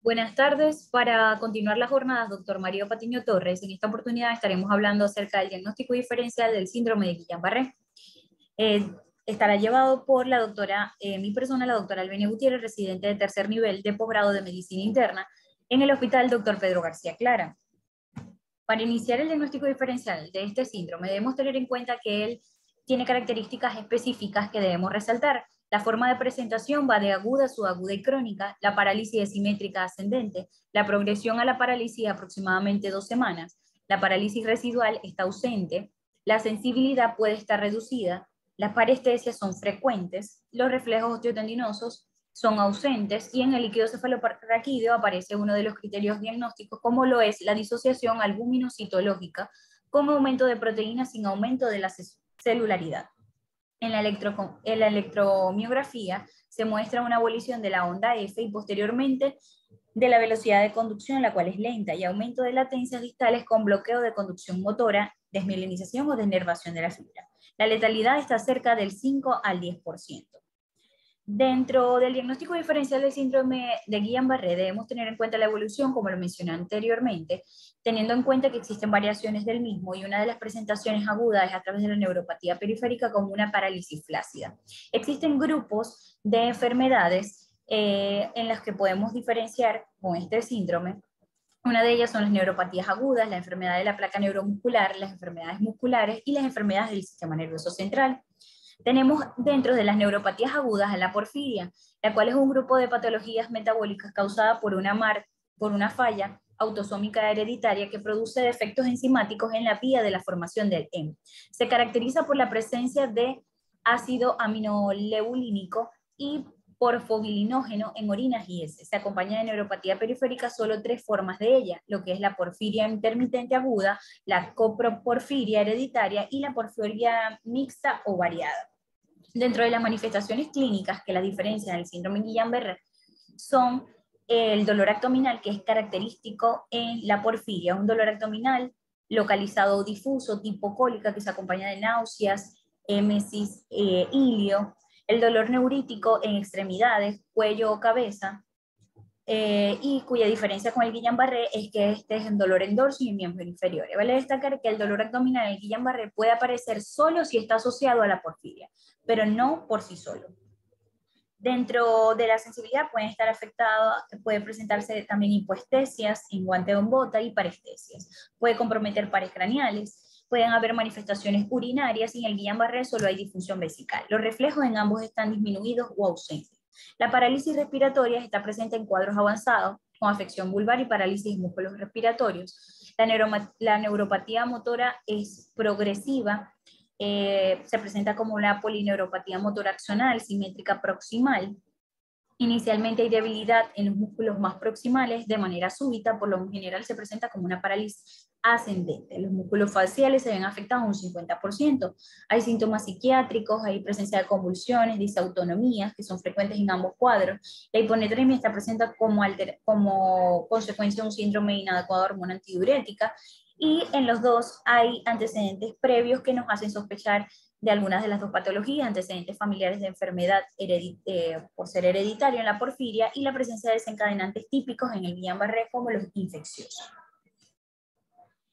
Buenas tardes. Para continuar las jornadas, doctor Mario Patiño Torres, en esta oportunidad estaremos hablando acerca del diagnóstico diferencial del síndrome de Guillain-Barré. Estará llevado por la doctora, mi persona, la doctora Albenia Gutiérrez, residente de tercer nivel de posgrado de medicina interna en el hospital Dr. Pedro García Clara. Para iniciar el diagnóstico diferencial de este síndrome, debemos tener en cuenta que él tiene características específicas que debemos resaltar. La forma de presentación va de aguda, subaguda y crónica. La parálisis es simétrica ascendente. La progresión a la parálisis aproximadamente 2 semanas. La parálisis residual está ausente. La sensibilidad puede estar reducida. Las parestesias son frecuentes. Los reflejos osteotendinosos son ausentes y en el líquido cefalorraquídeo aparece uno de los criterios diagnósticos, como lo es la disociación albuminocitológica con aumento de proteínas sin aumento de la celularidad. En la electromiografía se muestra una abolición de la onda F y posteriormente de la velocidad de conducción, la cual es lenta, y aumento de latencias distales con bloqueo de conducción motora, desmielinización o denervación de la fibra. La letalidad está cerca del 5 al 10%. Dentro del diagnóstico diferencial del síndrome de Guillain-Barré debemos tener en cuenta la evolución, como lo mencioné anteriormente, teniendo en cuenta que existen variaciones del mismo y una de las presentaciones agudas es a través de la neuropatía periférica como una parálisis flácida. Existen grupos de enfermedades en las que podemos diferenciar con este síndrome. Una de ellas son las neuropatías agudas, la enfermedad de la placa neuromuscular, las enfermedades musculares y las enfermedades del sistema nervioso central. Tenemos dentro de las neuropatías agudas a la porfiria, la cual es un grupo de patologías metabólicas causada por una falla autosómica hereditaria que produce defectos enzimáticos en la vía de la formación del hemo. Se caracteriza por la presencia de ácido aminolebulínico y porfobilinógeno en orinas y heces. Se acompaña de neuropatía periférica solo 3 formas de ella, lo que es la porfiria intermitente aguda, la coproporfiria hereditaria y la porfiria mixta o variada. Dentro de las manifestaciones clínicas que las diferencian del síndrome Guillain-Barré son el dolor abdominal, que es característico en la porfiria, un dolor abdominal localizado o difuso, tipo cólica, que se acompaña de náuseas, émesis, ilio, el dolor neurítico en extremidades, cuello o cabeza, y cuya diferencia con el Guillain-Barré es que este es un dolor en dorso y en miembros inferiores. Vale destacar que el dolor abdominal en el Guillain-Barré puede aparecer solo si está asociado a la porfiria, pero no por sí solo. Dentro de la sensibilidad pueden estar afectados, puede presentarse también hipoestesias, enguante en bota y parestesias. Puede comprometer pares craneales, pueden haber manifestaciones urinarias y en el Guillain-Barré solo hay disfunción vesical. Los reflejos en ambos están disminuidos o ausentes. La parálisis respiratoria está presente en cuadros avanzados, con afección vulvar y parálisis de músculos respiratorios. La neuropatía motora es progresiva, se presenta como una polineuropatía motora axonal, simétrica proximal. Inicialmente hay debilidad en los músculos más proximales de manera súbita, por lo general se presenta como una parálisis ascendente. Los músculos faciales se ven afectados un 50%. Hay síntomas psiquiátricos, hay presencia de convulsiones, disautonomías, que son frecuentes en ambos cuadros. La hiponatremia está presente como consecuencia de un síndrome inadecuado de hormona antidiurética, y en los dos hay antecedentes previos que nos hacen sospechar de algunas de las dos patologías, antecedentes familiares de enfermedad por ser hereditario en la porfiria y la presencia de desencadenantes típicos en el Guillain-Barré como los infecciosos.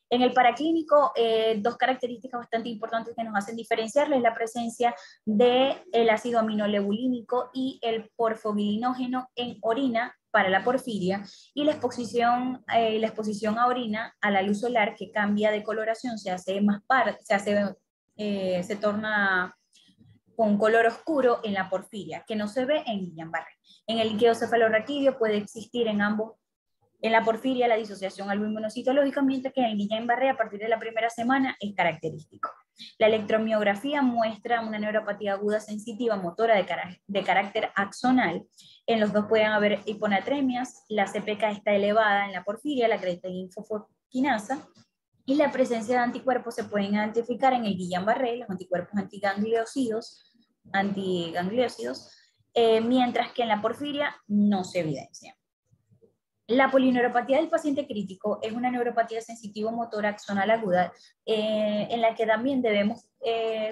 En el paraclínico, 2 características bastante importantes que nos hacen diferenciarles es la presencia del ácido aminolebulínico y el porfobilinógeno en orina para la porfiria, y la exposición a orina a la luz solar, que cambia de coloración, se torna con color oscuro en la porfiria, que no se ve en Guillain-Barré. En el líquido cefalorraquídeo puede existir en la porfiria la disociación albuminocitológica, mientras que en el Guillain-Barré a partir de la primera semana es característico. La electromiografía muestra una neuropatía aguda sensitiva motora de carácter axonal. En los dos pueden haber hiponatremias, la CPK está elevada en la porfiria, la creatinina infosfoquinasa, y la presencia de anticuerpos se pueden identificar en el Guillain-Barré, los anticuerpos antigangliósidos, mientras que en la porfiria no se evidencia. La polineuropatía del paciente crítico es una neuropatía sensitivo-motora axonal aguda, en la que también debemos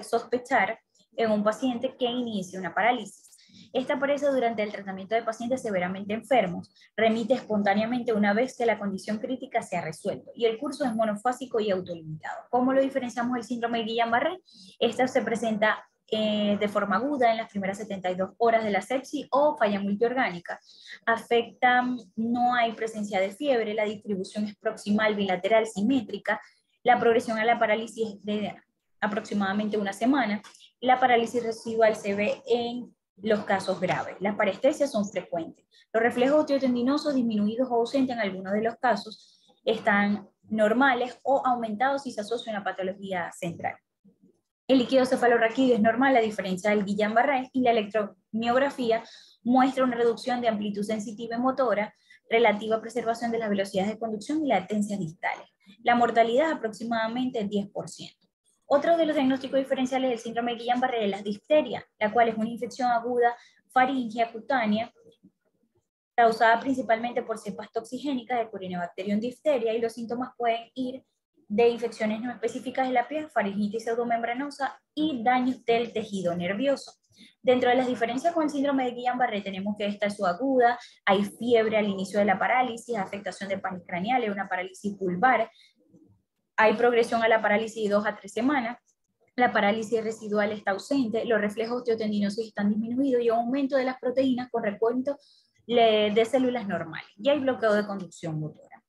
sospechar en un paciente que inicie una parálisis. Esta aparece durante el tratamiento de pacientes severamente enfermos, remite espontáneamente una vez que la condición crítica se ha resuelto y el curso es monofásico y autolimitado. ¿Cómo lo diferenciamos del síndrome de Guillain-Barré? Esta se presenta de forma aguda en las primeras 72 horas de la sepsis o falla multiorgánica. Afecta, no hay presencia de fiebre, la distribución es proximal, bilateral, simétrica, la progresión a la parálisis es de aproximadamente una semana, la parálisis residual se ve en los casos graves. Las parestesias son frecuentes. Los reflejos osteotendinosos disminuidos o ausentes en algunos de los casos están normales o aumentados si se asocia a una patología central. El líquido cefalorraquídeo es normal a diferencia del Guillain-Barré y la electromiografía muestra una reducción de amplitud sensitiva y motora relativa a preservación de las velocidades de conducción y latencias distales. La mortalidad es aproximadamente 10%. Otro de los diagnósticos diferenciales del síndrome de Guillain-Barré es la difteria, la cual es una infección aguda faríngea cutánea causada principalmente por cepas toxigénicas de Corynebacterium diphtheria y los síntomas pueden ir de infecciones no específicas de la piel, faringitis pseudomembranosa y daños del tejido nervioso. Dentro de las diferencias con el síndrome de Guillain-Barré tenemos que esta es subaguda, hay fiebre al inicio de la parálisis, afectación de panis craneales, una parálisis pulvar, hay progresión a la parálisis de 2 a 3 semanas, la parálisis residual está ausente, los reflejos osteotendinosos están disminuidos y un aumento de las proteínas con recuento de células normales. Y hay bloqueo de conducción motora.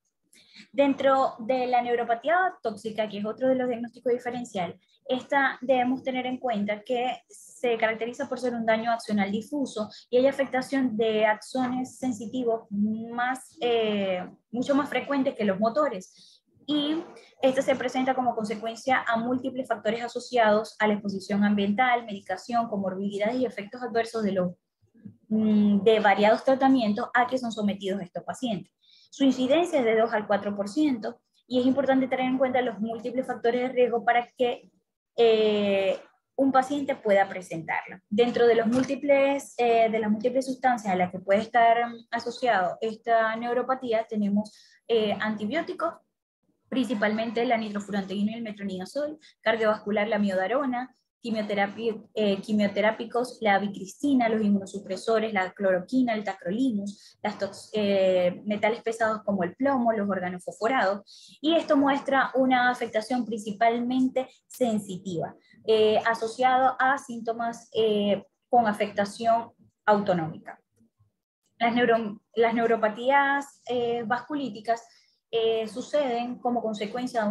Dentro de la neuropatía tóxica, que es otro de los diagnósticos diferenciales, esta debemos tener en cuenta que se caracteriza por ser un daño axonal difuso y hay afectación de axones sensitivos mucho más frecuentes que los motores. Y esta se presenta como consecuencia a múltiples factores asociados a la exposición ambiental, medicación, comorbilidades y efectos adversos de variados tratamientos a que son sometidos estos pacientes. Su incidencia es de 2 al 4% y es importante tener en cuenta los múltiples factores de riesgo para que un paciente pueda presentarla. Dentro de las múltiples sustancias a las que puede estar asociado esta neuropatía tenemos antibióticos, principalmente la nitrofurantoína y el metronidazol, cardiovascular la miodarona, quimioterápicos, la bicristina, los inmunosupresores, la cloroquina, el tacrolimus, metales pesados como el plomo, los organofosforados, y esto muestra una afectación principalmente sensitiva, asociado a síntomas con afectación autonómica. Las neuropatías vasculíticas suceden como consecuencia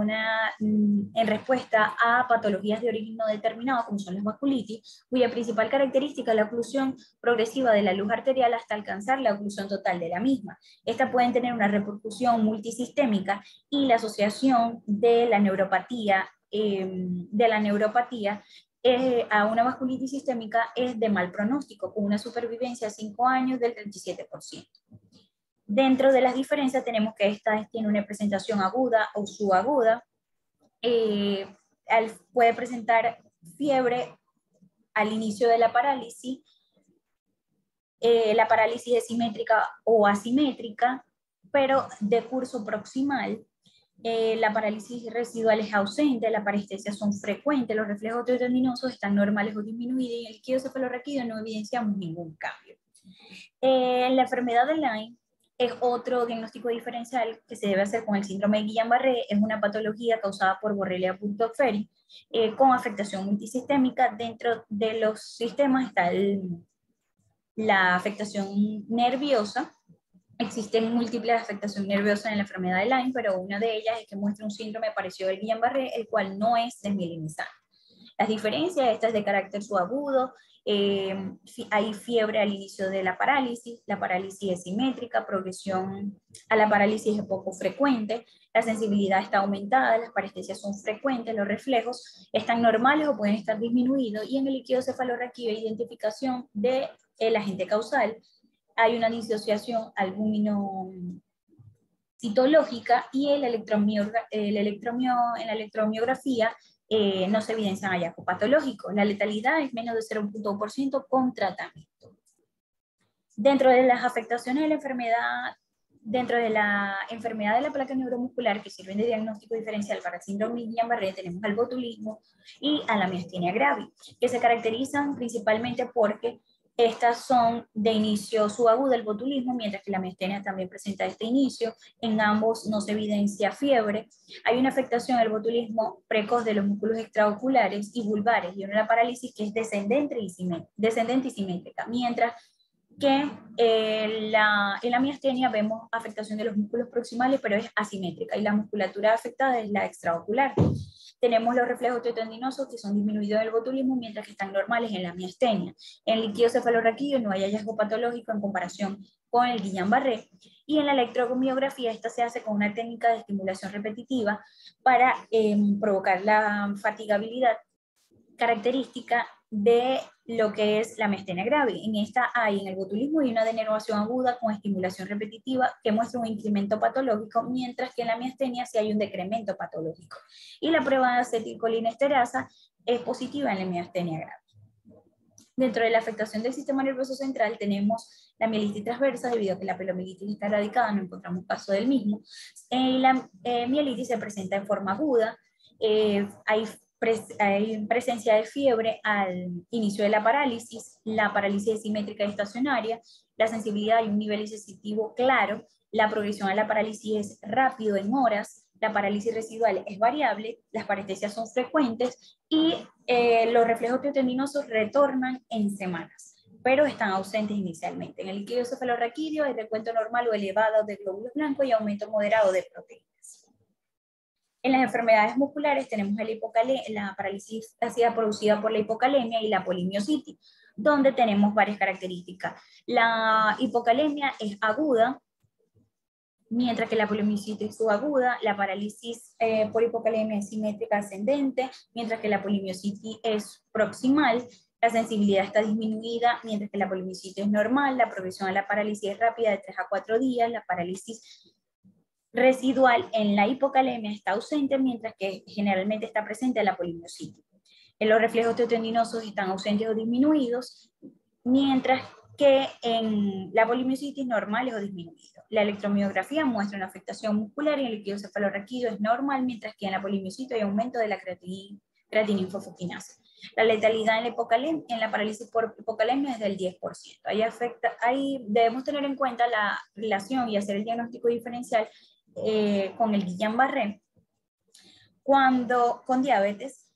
en respuesta a patologías de origen no determinado, como son las vasculitis, cuya principal característica es la oclusión progresiva de la luz arterial hasta alcanzar la oclusión total de la misma. Estas pueden tener una repercusión multisistémica y la asociación de la neuropatía a una vasculitis sistémica es de mal pronóstico, con una supervivencia a 5 años del 37%. Dentro de las diferencias tenemos que esta tiene una presentación aguda o subaguda, puede presentar fiebre al inicio de la parálisis es simétrica o asimétrica, pero de curso proximal. La parálisis residual es ausente, las parestesias son frecuentes, los reflejos osteotendinosos están normales o disminuidos y en el líquido cefalorraquídeo no evidenciamos ningún cambio. La enfermedad de Lyme es otro diagnóstico diferencial que se debe hacer con el síndrome de Guillain-Barré. Es una patología causada por Borrelia burgdorferi con afectación multisistémica. Dentro de los sistemas está la afectación nerviosa. Existen múltiples afectaciones nerviosas en la enfermedad de Lyme, pero una de ellas es que muestra un síndrome parecido al Guillain-Barré, el cual no es desmielinizante. Las diferencias, esta es de carácter subagudo, hay fiebre al inicio de la parálisis es simétrica, progresión a la parálisis es poco frecuente, la sensibilidad está aumentada, las parestesias son frecuentes, los reflejos están normales o pueden estar disminuidos, y en el líquido cefalorraquídeo identificación del agente causal, hay una disociación albumino-citológica y en la electromiografía no se evidencian hallazgos patológicos. La letalidad es menos de 0.1% con tratamiento. Dentro de las afectaciones de la enfermedad, dentro de la enfermedad de la placa neuromuscular que sirven de diagnóstico diferencial para el síndrome de Guillain-Barré, tenemos al botulismo y a la miastenia gravis, que se caracterizan principalmente porque Estas son de inicio subaguda el botulismo, mientras que la miastenia también presenta este inicio. En ambos no se evidencia fiebre. Hay una afectación del botulismo precoz de los músculos extraoculares y vulvares y una parálisis que es descendente y simétrica, mientras que en la miastenia vemos afectación de los músculos proximales, pero es asimétrica, y la musculatura afectada es la extraocular. Tenemos los reflejos teotendinosos que son disminuidos del botulismo, mientras que están normales en la miastenia. En el líquido cefalorraquídeo no hay hallazgo patológico en comparación con el Guillain-Barré, y en la electromiografía esta se hace con una técnica de estimulación repetitiva para provocar la fatigabilidad característica de lo que es la miastenia grave. En esta hay, en el botulismo, hay una denervación aguda con estimulación repetitiva que muestra un incremento patológico, mientras que en la miastenia sí hay un decremento patológico. Y la prueba de acetilcolinesterasa es positiva en la miastenia grave. Dentro de la afectación del sistema nervioso central tenemos la mielitis transversa, debido a que la pelomielitis está erradicada, no encontramos caso del mismo. La mielitis se presenta en forma aguda, hay presencia de fiebre al inicio de la parálisis es simétrica y estacionaria, la sensibilidad y un nivel sensitivo claro, la progresión a la parálisis es rápido en horas, la parálisis residual es variable, las parestesias son frecuentes y los reflejos teotendinosos retornan en semanas, pero están ausentes inicialmente. En el líquido cefalorraquídeo hay recuento normal o elevado de glóbulos blancos y aumento moderado de proteínas. En las enfermedades musculares tenemos la parálisis ácida producida por la hipocalemia y la polimiositis, donde tenemos varias características. La hipocalemia es aguda, mientras que la polimiositis es subaguda. La parálisis por hipocalemia es simétrica ascendente, mientras que la polimiositis es proximal. La sensibilidad está disminuida, mientras que la polimiositis es normal. La progresión a la parálisis es rápida, de 3 a 4 días. La parálisis residual en la hipocalemia está ausente, mientras que generalmente está presente en la polimiositis. En los reflejos teotendinosos están ausentes o disminuidos, mientras que en la polimiositis normales o disminuidos. La electromiografía muestra una afectación muscular y el líquido cefalorraquídeo es normal, mientras que en la polimiositis hay aumento de la creatininfosfoquinasa. La letalidad en la parálisis por hipocalemia es del 10%. Ahí debemos tener en cuenta la relación y hacer el diagnóstico diferencial con el Guillain-Barré con diabetes,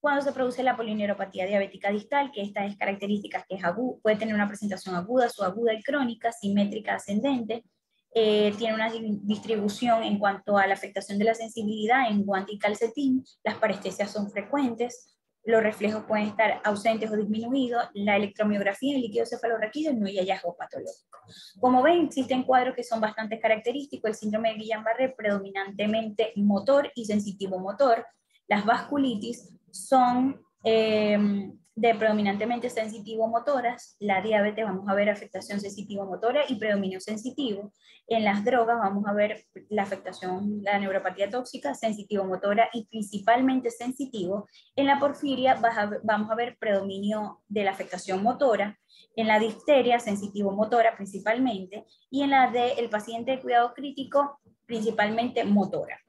cuando se produce la polineuropatía diabética distal, que esta es característica que es puede tener una presentación aguda, subaguda y crónica, simétrica ascendente, tiene una distribución en cuanto a la afectación de la sensibilidad en guante y calcetín, las parestesias son frecuentes, los reflejos pueden estar ausentes o disminuidos, la electromiografía en el líquido cefalorraquídeo no hay hallazgo patológico. Como ven, existen cuadros que son bastante característicos, el síndrome de Guillain-Barré predominantemente motor y sensitivo motor, las vasculitis son de predominantemente sensitivo-motoras, la diabetes vamos a ver afectación sensitivo-motora y predominio sensitivo, en las drogas vamos a ver la afectación, la neuropatía tóxica, sensitivo-motora y principalmente sensitivo, en la porfiria vamos a ver predominio de la afectación motora, en la difteria sensitivo-motora principalmente, y en la del paciente de cuidado crítico principalmente motora.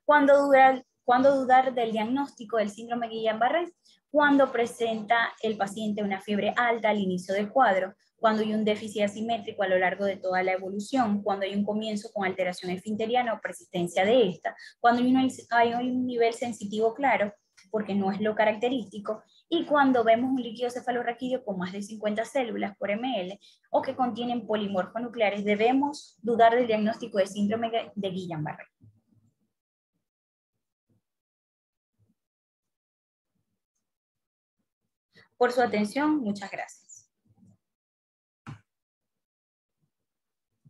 ¿Cuándo dudar del diagnóstico del síndrome Guillain-Barré? Cuando presenta el paciente una fiebre alta al inicio del cuadro, cuando hay un déficit asimétrico a lo largo de toda la evolución, cuando hay un comienzo con alteración esfinteriana o persistencia de esta, cuando hay un nivel sensitivo claro, porque no es lo característico, y cuando vemos un líquido cefalorraquídeo con más de 50 células por ml o que contienen polimorfonucleares, debemos dudar del diagnóstico de síndrome de Guillain-Barré. Por su atención, muchas gracias.